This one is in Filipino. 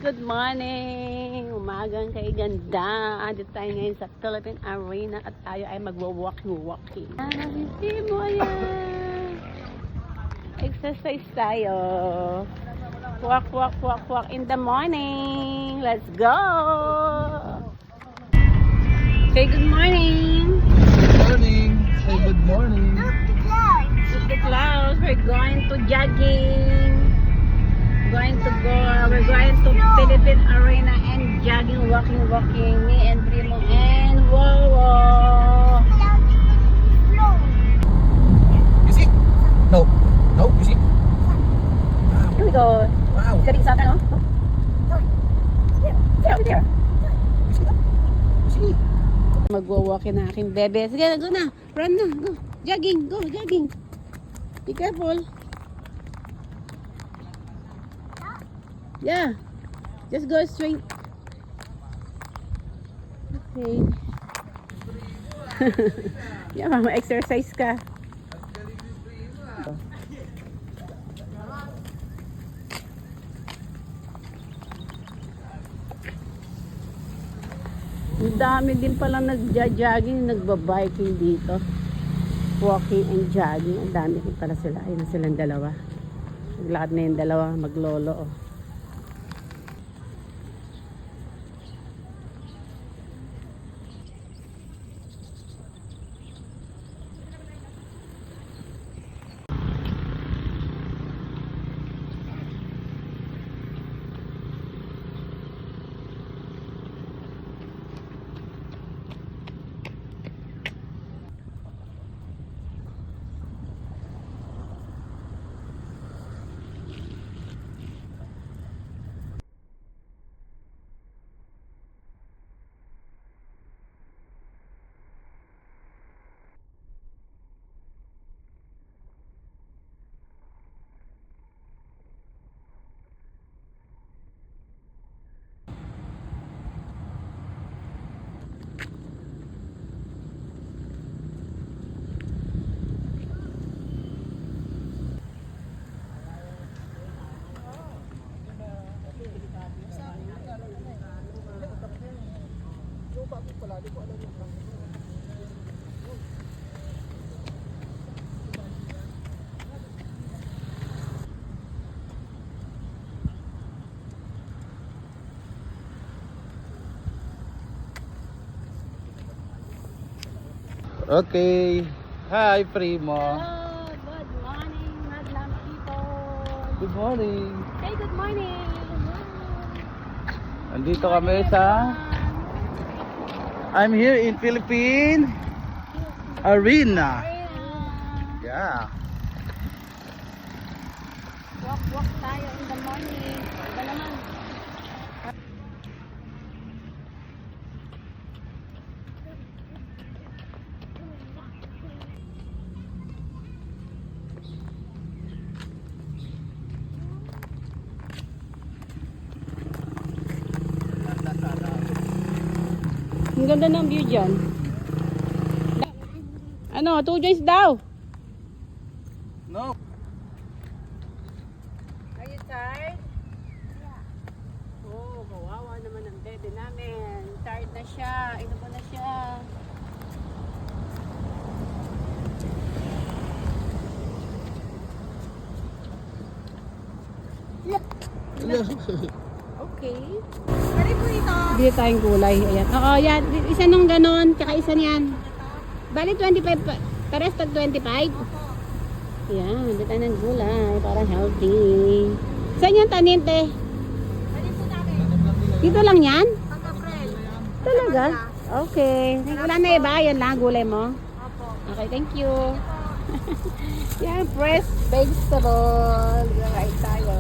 good morning! Umagang kay ganda. Dito tayo ngayon sa Philippine Arena at tayo ay magwa-walking. Nakikita mo yan! Exercise tayo. Walk in the morning. Let's go! Say good morning! Good morning. Say good morning. Look the clouds. We're going to jogging. We're going to Philippine Arena and jogging, walking. Me and Primo and Wowo. You see? No. No, you see? Here we go. Wow. Galing sa atin, no? There. You see that? You see? Magwa-walking na aking bebe. Sige na, go na. Run na, go. Jogging, go, jogging. Be careful. Yeah. Just go straight. Okay. Yeah, mama, exercise ka. Ang dami din pala nagja-jogging, nagba-biking dito. Walking and jogging. Ang dami din pala sila. Ayun na silang dalawa. Naglakad na yung dalawa, maglolo. Oh. Okay. Hi, Primo. Hello, good morning, madlang people. Good morning. Say good morning. Andito kami sa... I'm here in Philippine Arena. Yeah. Walk tayo in the morning. Iba naman. Ang ganda ng view dyan. Ano, 2 joints daw. No. Are you tired? Yeah. Oh, kawawa naman ang bebe namin. Tired na siya. Inubo na siya. Okay. Pwede po ito. Bili tayong gulay. Ayan. Oo, yan. Isa nung ganon, tsaka isa niyan. Bali 25, pares tag 25. Ayan, bili tayo ng gulay para healthy. Saan yung tanim, te? Pwede po namin. Dito lang yan? Pag-April. Talaga? Okay. Wala na iba, yan lang gulay mo. Opo. Okay, thank you. Yan, fresh vegetable. Right tayo.